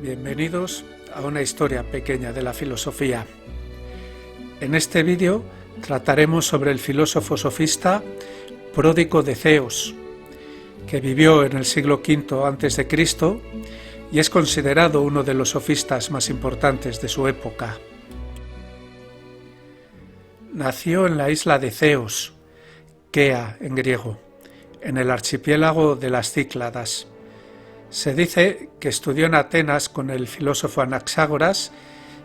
Bienvenidos a una historia pequeña de la filosofía. En este vídeo trataremos sobre el filósofo sofista Pródico de Ceos, que vivió en el siglo V a.C. y es considerado uno de los sofistas más importantes de su época. Nació en la isla de Ceos, Kea en griego, en el archipiélago de las Cícladas. Se dice que estudió en Atenas con el filósofo Anaxágoras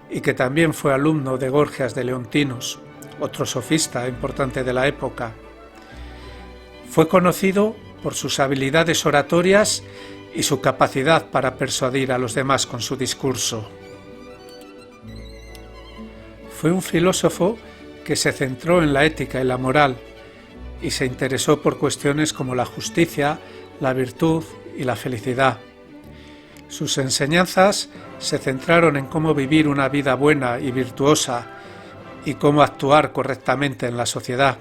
y que también fue alumno de Gorgias de Leontinos, otro sofista importante de la época. Fue conocido por sus habilidades oratorias y su capacidad para persuadir a los demás con su discurso. Fue un filósofo que se centró en la ética y la moral y se interesó por cuestiones como la justicia, la virtud y la felicidad. Sus enseñanzas se centraron en cómo vivir una vida buena y virtuosa y cómo actuar correctamente en la sociedad.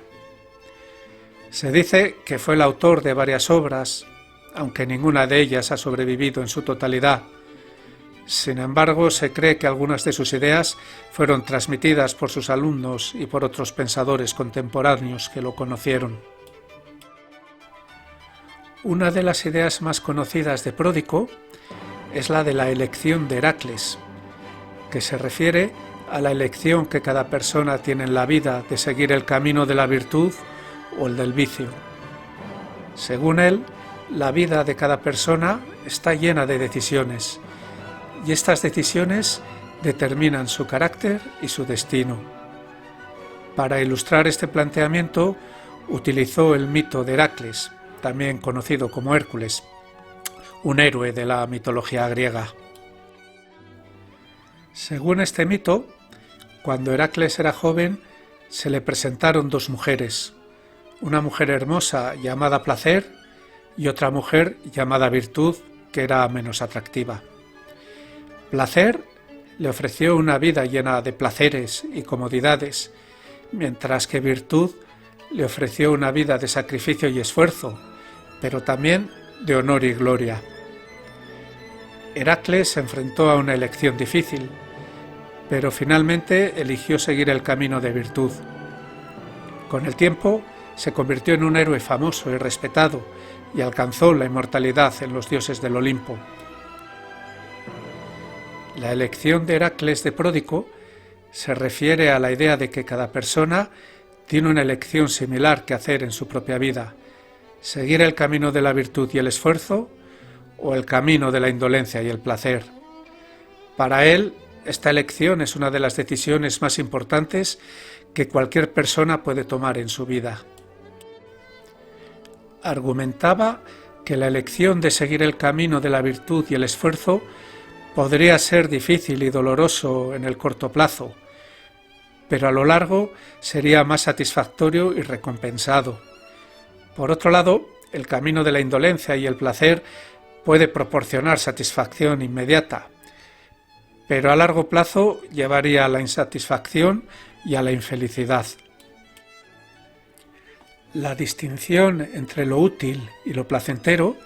Se dice que fue el autor de varias obras, aunque ninguna de ellas ha sobrevivido en su totalidad. Sin embargo, se cree que algunas de sus ideas fueron transmitidas por sus alumnos y por otros pensadores contemporáneos que lo conocieron. Una de las ideas más conocidas de Pródico es la de la elección de Heracles, que se refiere a la elección que cada persona tiene en la vida de seguir el camino de la virtud o el del vicio. Según él, la vida de cada persona está llena de decisiones, y estas decisiones determinan su carácter y su destino. Para ilustrar este planteamiento, utilizó el mito de Heracles, también conocido como Hércules, un héroe de la mitología griega. Según este mito, cuando Heracles era joven, se le presentaron dos mujeres, una mujer hermosa llamada Placer y otra mujer llamada Virtud, que era menos atractiva. Placer le ofreció una vida llena de placeres y comodidades, mientras que Virtud le ofreció una vida de sacrificio y esfuerzo, pero también de honor y gloria. Heracles se enfrentó a una elección difícil, pero finalmente eligió seguir el camino de virtud. Con el tiempo se convirtió en un héroe famoso y respetado y alcanzó la inmortalidad en los dioses del Olimpo. La elección de Heracles de Pródico se refiere a la idea de que cada persona tiene una elección similar que hacer en su propia vida: seguir el camino de la virtud y el esfuerzo o el camino de la indolencia y el placer. Para él, esta elección es una de las decisiones más importantes que cualquier persona puede tomar en su vida. Argumentaba que la elección de seguir el camino de la virtud y el esfuerzo podría ser difícil y doloroso en el corto plazo, pero a lo largo sería más satisfactorio y recompensado. Por otro lado, el camino de la indolencia y el placer puede proporcionar satisfacción inmediata, pero a largo plazo llevaría a la insatisfacción y a la infelicidad. La distinción entre lo útil y lo placentero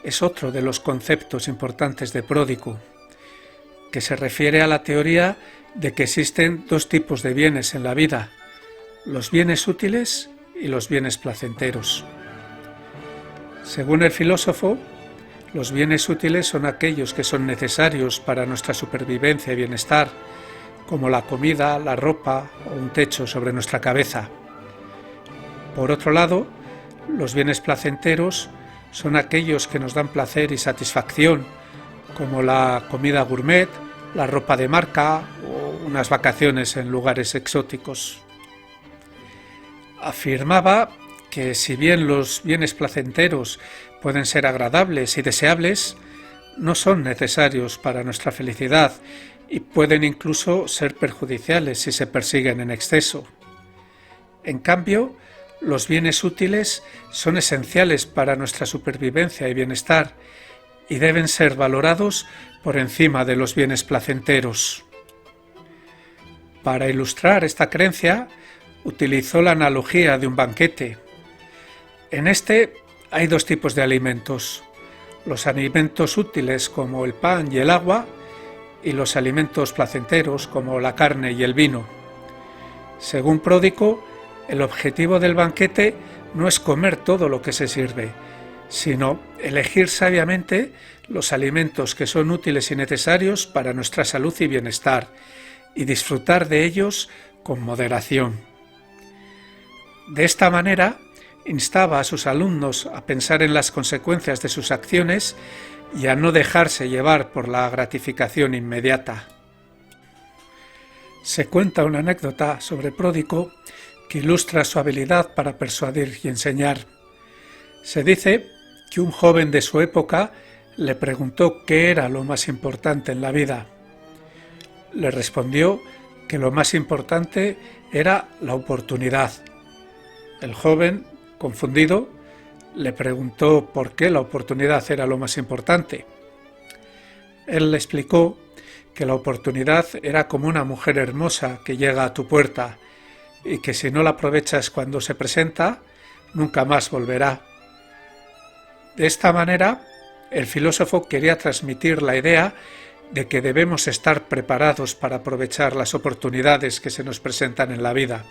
es otro de los conceptos importantes de Pródico, que se refiere a la teoría de que existen dos tipos de bienes en la vida: los bienes útiles y los bienes placenteros. Según el filósofo, los bienes útiles son aquellos que son necesarios para nuestra supervivencia y bienestar, como la comida, la ropa o un techo sobre nuestra cabeza. Por otro lado, los bienes placenteros son aquellos que nos dan placer y satisfacción, como la comida gourmet, la ropa de marca o unas vacaciones en lugares exóticos. Afirmaba que si bien los bienes placenteros pueden ser agradables y deseables, no son necesarios para nuestra felicidad y pueden incluso ser perjudiciales si se persiguen en exceso. En cambio, los bienes útiles son esenciales para nuestra supervivencia y bienestar y deben ser valorados por encima de los bienes placenteros. Para ilustrar esta creencia, utilizó la analogía de un banquete. En este hay dos tipos de alimentos: los alimentos útiles como el pan y el agua, y los alimentos placenteros como la carne y el vino. Según Pródico, el objetivo del banquete no es comer todo lo que se sirve, sino elegir sabiamente los alimentos que son útiles y necesarios para nuestra salud y bienestar, y disfrutar de ellos con moderación. De esta manera, instaba a sus alumnos a pensar en las consecuencias de sus acciones y a no dejarse llevar por la gratificación inmediata. Se cuenta una anécdota sobre Pródico que ilustra su habilidad para persuadir y enseñar. Se dice que un joven de su época le preguntó qué era lo más importante en la vida. Le respondió que lo más importante era la oportunidad. El joven, confundido, le preguntó por qué la oportunidad era lo más importante. Él le explicó que la oportunidad era como una mujer hermosa que llega a tu puerta y que si no la aprovechas cuando se presenta, nunca más volverá. De esta manera, el filósofo quería transmitir la idea de que debemos estar preparados para aprovechar las oportunidades que se nos presentan en la vida.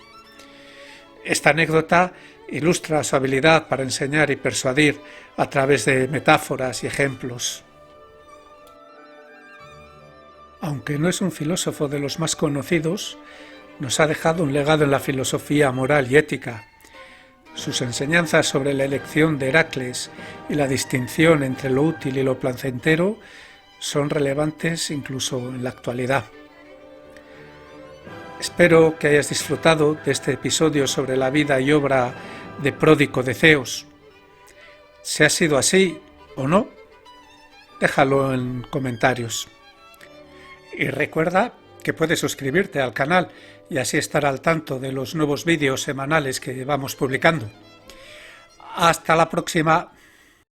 Esta anécdota ilustra su habilidad para enseñar y persuadir a través de metáforas y ejemplos. Aunque no es un filósofo de los más conocidos, nos ha dejado un legado en la filosofía moral y ética. Sus enseñanzas sobre la elección de Heracles y la distinción entre lo útil y lo placentero son relevantes incluso en la actualidad. Espero que hayas disfrutado de este episodio sobre la vida y obra de Pródico de Ceos. Si ha sido así o no, déjalo en comentarios. Y recuerda que puedes suscribirte al canal y así estar al tanto de los nuevos vídeos semanales que vamos publicando. Hasta la próxima.